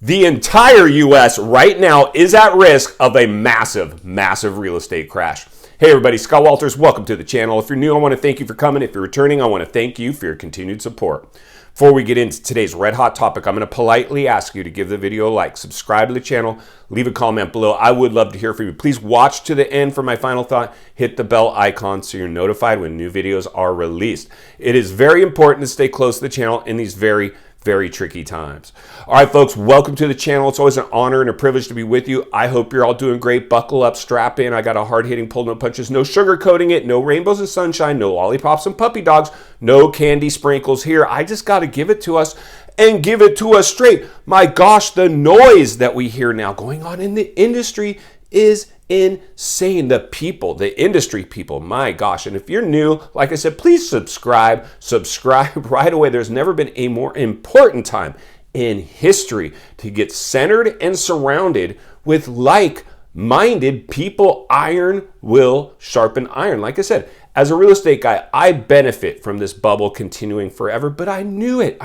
The entire US right now is at risk of a massive, massive real estate crash. Hey everybody, Scott Walters, welcome to the channel. If you're new, I want to thank you for coming. If you're returning, I want to thank you for your continued support. Before we get into today's red hot topic, I'm going to politely ask you to give the video a like, subscribe to the channel, leave a comment below. I would love to hear from you. Please watch to the end for my final thought. Hit the bell icon so you're notified when new videos are released. It is very important to stay close to the channel in these very tricky times. All right, folks, welcome to the channel. It's always an honor and a privilege to be with you. I hope you're all doing great. Buckle up, strap in. I got a hard-hitting pull, no punches, no sugarcoating it, no rainbows and sunshine, no lollipops and puppy dogs, no candy sprinkles here. I just got to give it to us and give it to us straight. My gosh, the noise that we hear now going on in the industry is insane. The people, the industry people, my gosh. And if you're new, like I said, please subscribe right away. There's never been a more important time in history to get centered and surrounded with like-minded people. Iron will sharpen iron. Like I said, as a real estate guy, I benefit from this bubble continuing forever, but I knew it.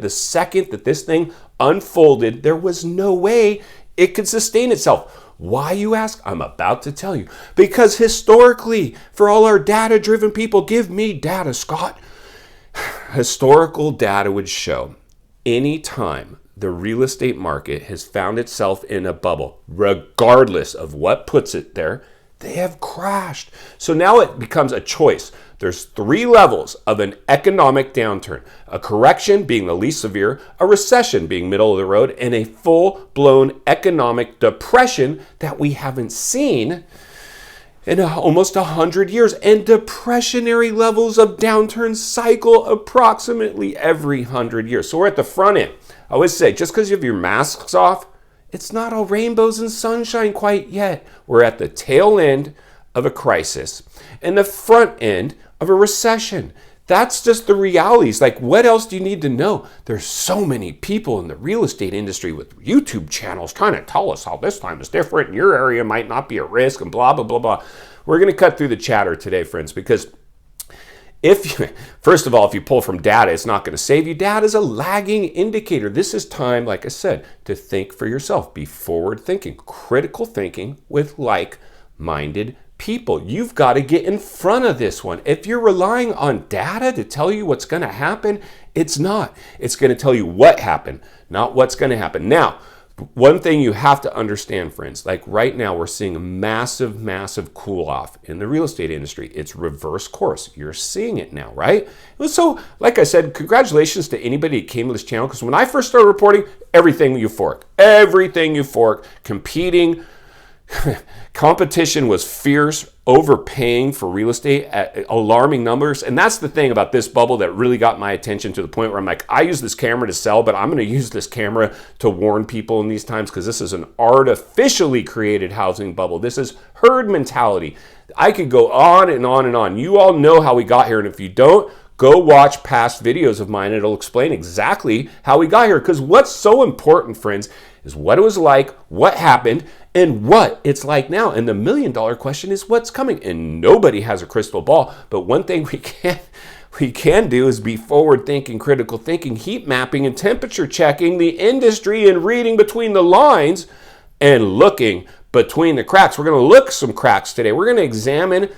The second that this thing unfolded, there was no way it could sustain itself. Why, you ask? I'm about to tell you. Because historically, for all our data-driven people, give me data, Scott. Historical data would show any time the real estate market has found itself in a bubble, regardless of what puts it there, they have crashed. So now it becomes a choice. There's three levels of an economic downturn: a correction being the least severe, a recession being middle of the road, and a full-blown economic depression that we haven't seen in almost 100 years. And depressionary levels of downturn cycle approximately every 100 years. So we're at the front end. I always say, just because you have your masks off, it's not all rainbows and sunshine quite yet. We're at the tail end of a crisis and the front end of a recession. That's just the realities. Like, what else do you need to know? There's so many people in the real estate industry with YouTube channels trying to tell us how this time is different and your area might not be at risk and blah, blah, blah, blah. We're going to cut through the chatter today, friends, because first of all, if you pull from data, it's not going to save you. Data is a lagging indicator. This is time, like I said, to think for yourself. Be forward thinking, critical thinking with like-minded people. You've got to get in front of this one. If you're relying on data to tell you what's going to happen, it's not. It's going to tell you what happened, not what's going to happen. Now, one thing you have to understand, friends, like right now we're seeing a massive cool off in the real estate industry. It's reverse course. You're seeing it now, right? So, like I said, congratulations to anybody that came to this channel, because when I first started reporting, everything euphoric, competing. Competition was fierce, overpaying for real estate at alarming numbers. And that's the thing about this bubble that really got my attention, to the point where I'm like, I use this camera to sell, but I'm going to use this camera to warn people in these times, because this is an artificially created housing bubble. This is herd mentality. I could go on and on and on. You all know how we got here. And if you don't, go watch past videos of mine. It'll explain exactly how we got here. Because what's so important, friends, is what it was like, what happened, and what it's like now. And the million-dollar question is what's coming. And nobody has a crystal ball. But one thing we can do is be forward-thinking, critical thinking, heat mapping, and temperature checking the industry, and reading between the lines and looking between the cracks. We're going to look some cracks today. We're going to examine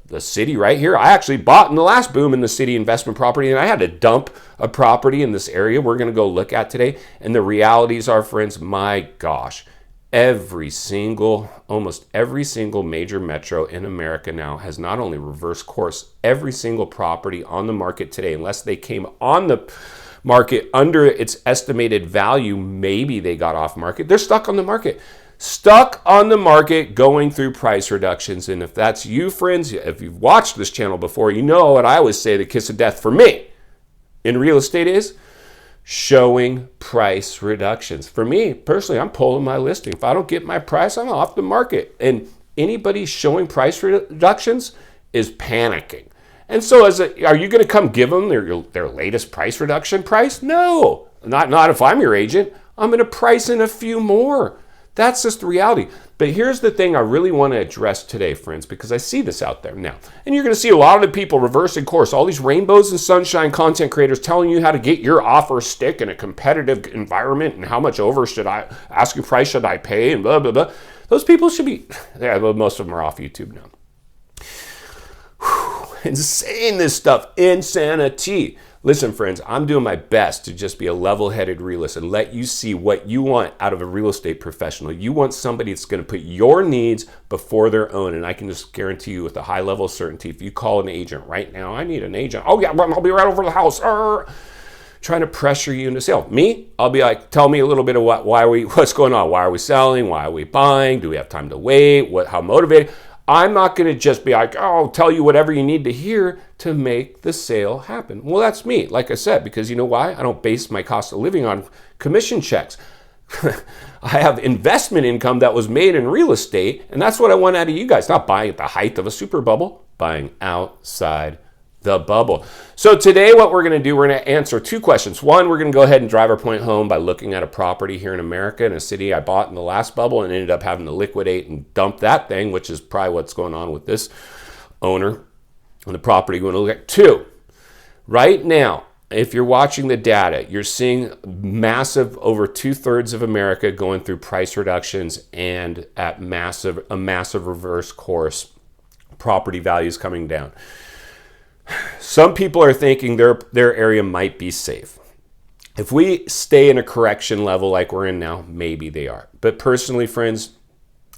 the city right here. I actually bought in the last boom in the city investment property, and I had to dump a property in this area we're going to go look at today. And the realities are, friends, my gosh, almost every single major metro in America now has not only reversed course. Every single property on the market today, unless they came on the market under its estimated value, maybe they got off market, they're stuck on the market. Going through price reductions. And if that's you, friends, if you've watched this channel before, you know what I always say the kiss of death for me in real estate is showing price reductions. For me personally, I'm pulling my listing. If I don't get my price, I'm off the market. And anybody showing price reductions is panicking. And so are you going to come give them their latest price reduction price? No, not if I'm your agent. I'm going to price in a few more. That's just the reality. But here's the thing I really want to address today, friends, because I see this out there now. And you're going to see a lot of the people reversing course, all these rainbows and sunshine content creators telling you how to get your offer stick in a competitive environment and how much over should I, asking price should I pay and blah, blah, blah. Those people should be, yeah, well, most of them are off YouTube now. And saying this stuff, insanity. Listen, friends, I'm doing my best to just be a level-headed realist and let you see what you want out of a real estate professional. You want somebody that's going to put your needs before their own. And I can just guarantee you with a high level of certainty, if you call an agent right now, I need an agent. Oh yeah, I'll be right over the house. Trying to pressure you into sale. Me, I'll be like, tell me a little bit of what's going on? Why are we selling? Why are we buying? Do we have time to wait? How motivated? I'm not going to just be like, oh, I'll tell you whatever you need to hear to make the sale happen. Well, that's me, like I said, because you know why? I don't base my cost of living on commission checks. I have investment income that was made in real estate, and that's what I want out of you guys. Not buying at the height of a super bubble, buying outside the bubble. So today what we're going to do, we're going to answer two questions. One, we're going to go ahead and drive our point home by looking at a property here in America in a city I bought in the last bubble and ended up having to liquidate and dump that thing, which is probably what's going on with this owner and the property we're going to look at. Two, right now, if you're watching the data, you're seeing massive, over 2/3 of America going through price reductions and at a massive reverse course, property values coming down. Some people are thinking their area might be safe. If we stay in a correction level like we're in now, maybe they are. But personally, friends,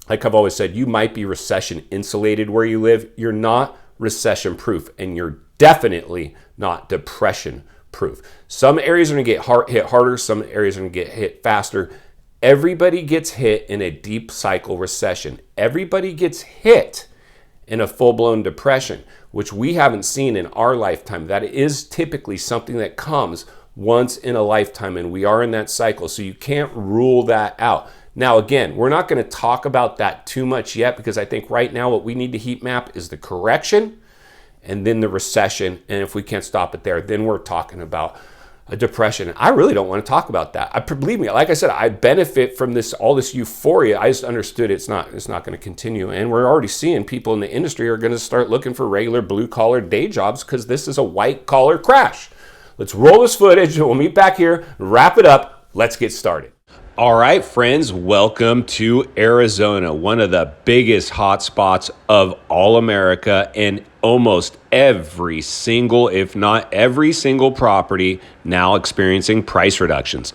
like I've always said, you might be recession insulated where you live. You're not recession proof, and you're definitely not depression proof. Some areas are going to get hit harder. Some areas are going to get hit faster. Everybody gets hit in a deep cycle recession. Everybody gets hit in a full-blown depression, which we haven't seen in our lifetime. That is typically something that comes once in a lifetime, and we are in that cycle, so you can't rule that out. Now, again, we're not going to talk about that too much yet, because I think right now what we need to heat map is the correction and then the recession, and if we can't stop it there, then we're talking about a depression. I really don't want to talk about that. Believe me, like I said, I benefit from all this euphoria. I just understood it's not going to continue. And we're already seeing people in the industry are going to start looking for regular blue collar day jobs because this is a white collar crash. Let's roll this footage and we'll meet back here, wrap it up. Let's get started. All right, friends, welcome to Arizona, one of the biggest hotspots of all America, and almost every single, if not every single property now experiencing price reductions.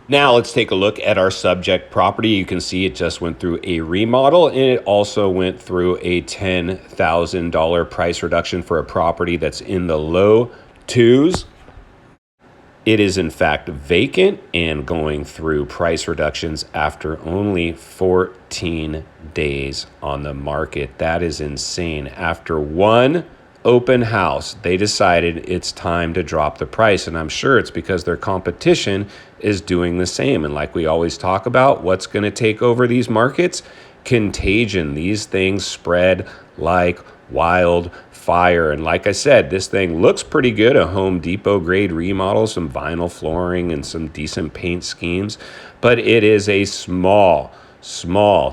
Now let's take a look at our subject property. You can see it just went through a remodel, and it also went through a $10,000 price reduction for a property that's in the low twos. It is in fact vacant and going through price reductions after only 14 days on the market. That is insane. After one open house, they decided it's time to drop the price. And I'm sure it's because their competition is doing the same. And like we always talk about, what's going to take over these markets? Contagion. These things spread like wildfire. And like I said, this thing looks pretty good. A Home Depot grade remodel, some vinyl flooring and some decent paint schemes, but it is a small,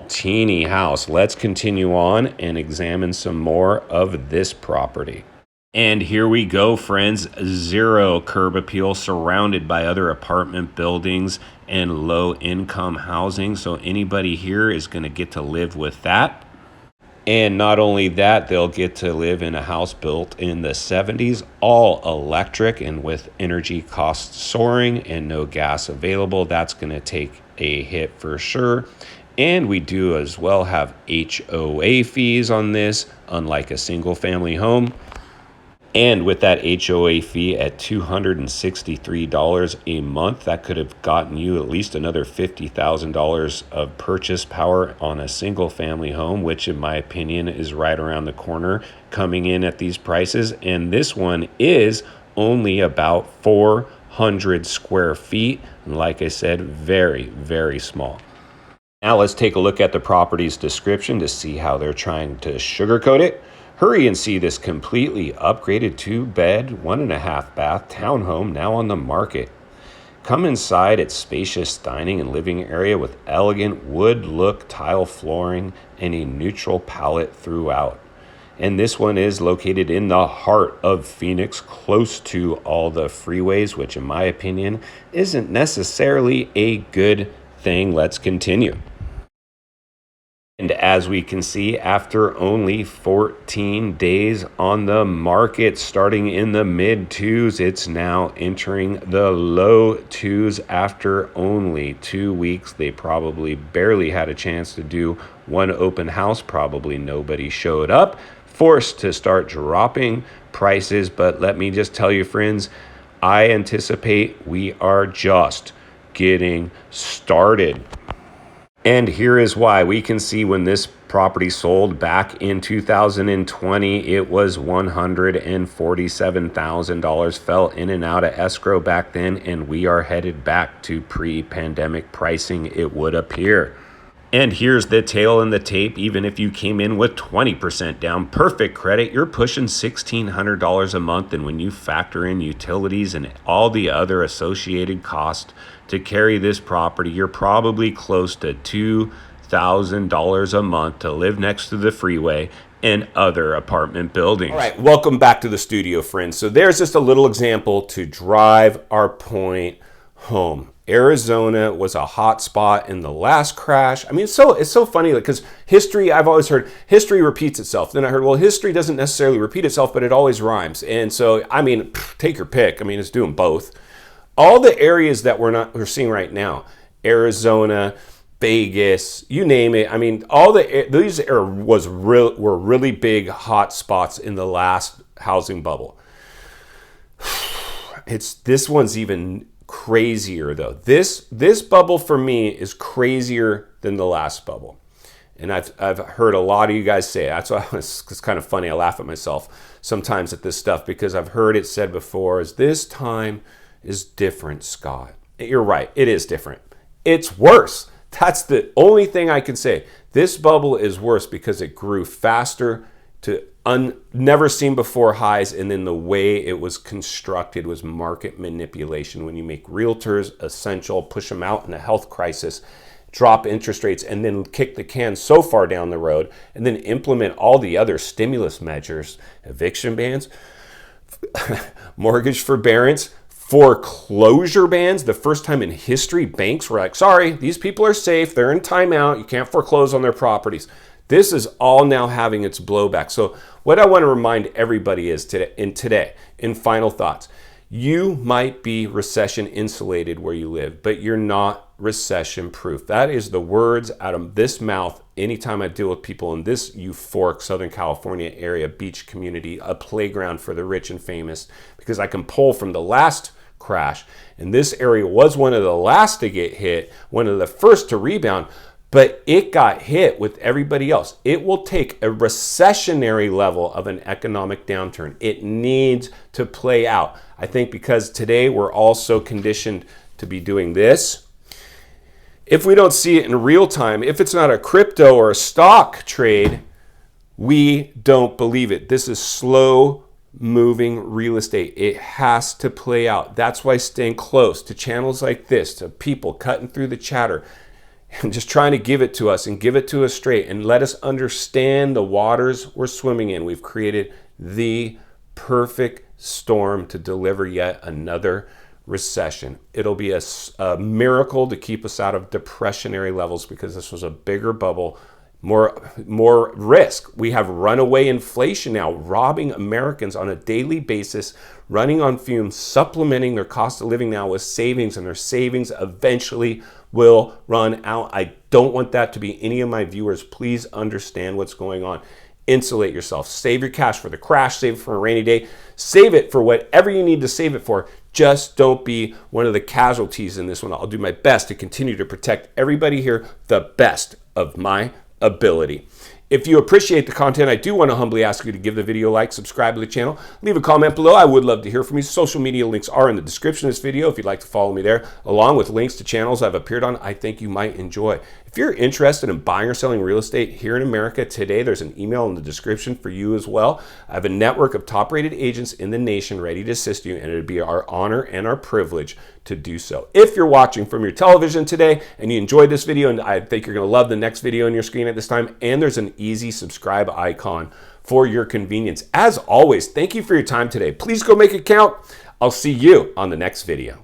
teeny house. Let's continue on and examine some more of this property. And here we go, friends. Zero curb appeal, surrounded by other apartment buildings and low income housing. So anybody here is going to get to live with that. And not only that, they'll get to live in a house built in the 70s, all electric, and with energy costs soaring and no gas available, that's going to take a hit for sure. And we do as well have HOA fees on this, unlike a single family home. And with that HOA fee at $263 a month, that could have gotten you at least another $50,000 of purchase power on a single family home, which in my opinion is right around the corner coming in at these prices. And this one is only about 400 square feet. And like I said, very, very small. Now let's take a look at the property's description to see how they're trying to sugarcoat it. Hurry and see this completely upgraded 2-bed, 1.5 bath townhome now on the market. Come inside its spacious dining and living area with elegant wood look tile flooring and a neutral palette throughout. And this one is located in the heart of Phoenix, close to all the freeways, which in my opinion isn't necessarily a good thing. Let's continue. And as we can see, after only 14 days on the market, starting in the mid twos, it's now entering the low twos after only 2 weeks. They probably barely had a chance to do one open house. Probably nobody showed up, forced to start dropping prices. But let me just tell you, friends, I anticipate we are just getting started. And here is why. We can see when this property sold back in 2020, it was $147,000, fell in and out of escrow back then, and we are headed back to pre-pandemic pricing, it would appear. And here's the tail in the tape. Even if you came in with 20% down, perfect credit, you're pushing $1,600 a month. And when you factor in utilities and all the other associated costs to carry this property, you're probably close to $2,000 a month to live next to the freeway and other apartment buildings. All right, welcome back to the studio, friends. So there's just a little example to drive our point home. Arizona was a hot spot in the last crash. I mean, it's so funny because history, I've always heard history repeats itself. Then I heard, well, history doesn't necessarily repeat itself, but it always rhymes. And so, I mean, take your pick. I mean, it's doing both. All the areas that we're seeing right now, Arizona, Vegas, you name it. I mean, these were really big hot spots in the last housing bubble. This one's even crazier though. This bubble for me is crazier than the last bubble, and I've heard a lot of you guys say it. That's why it's kind of funny. I laugh at myself sometimes at this stuff because I've heard it said before. Is this time is different, Scott? You're right. It is different. It's worse. That's the only thing I can say. This bubble is worse because it grew faster to never seen before highs, and then the way it was constructed was market manipulation. When you make realtors essential, push them out in a health crisis, drop interest rates, and then kick the can so far down the road, and then implement all the other stimulus measures, eviction bans, mortgage forbearance, foreclosure bans. The first time in history, banks were like, sorry, these people are safe, they're in timeout, you can't foreclose on their properties. This is all now having its blowback. So what I want to remind everybody is today, in final thoughts, you might be recession insulated where you live, but you're not recession proof. That is the words out of this mouth anytime I deal with people in this euphoric Southern California area, beach community, a playground for the rich and famous, because I can pull from the last crash. And this area was one of the last to get hit, one of the first to rebound, but it got hit with everybody else. It will take a recessionary level of an economic downturn. It needs to play out. I think because today we're all so conditioned to be doing this. If we don't see it in real time, if it's not a crypto or a stock trade, we don't believe it. This is slow moving real estate. It has to play out. That's why staying close to channels like this, to people cutting through the chatter, and just trying to give it to us and give it to us straight and let us understand the waters we're swimming in. We've created the perfect storm to deliver yet another recession. It'll be a miracle to keep us out of depressionary levels because this was a bigger bubble, more risk. We have runaway inflation now, robbing Americans on a daily basis, running on fumes, supplementing their cost of living now with savings, and their savings eventually will run out. I don't want that to be any of my viewers. Please understand what's going on. Insulate yourself. Save your cash for the crash. Save it for a rainy day. Save it for whatever you need to save it for. Just don't be one of the casualties in this one. I'll do my best to continue to protect everybody here the best of my ability. If you appreciate the content, I do want to humbly ask you to give the video a like, subscribe to the channel, leave a comment below. I would love to hear from you. Social media links are in the description of this video if you'd like to follow me there, along with links to channels I've appeared on I think you might enjoy. If you're interested in buying or selling real estate here in America today, there's an email in the description for you as well. I have a network of top-rated agents in the nation ready to assist you, and it would be our honor and our privilege to do so. If you're watching from your television today and you enjoyed this video, and I think you're going to love the next video on your screen at this time, and there's an easy subscribe icon for your convenience. As always, thank you for your time today. Please go make it count. I'll see you on the next video.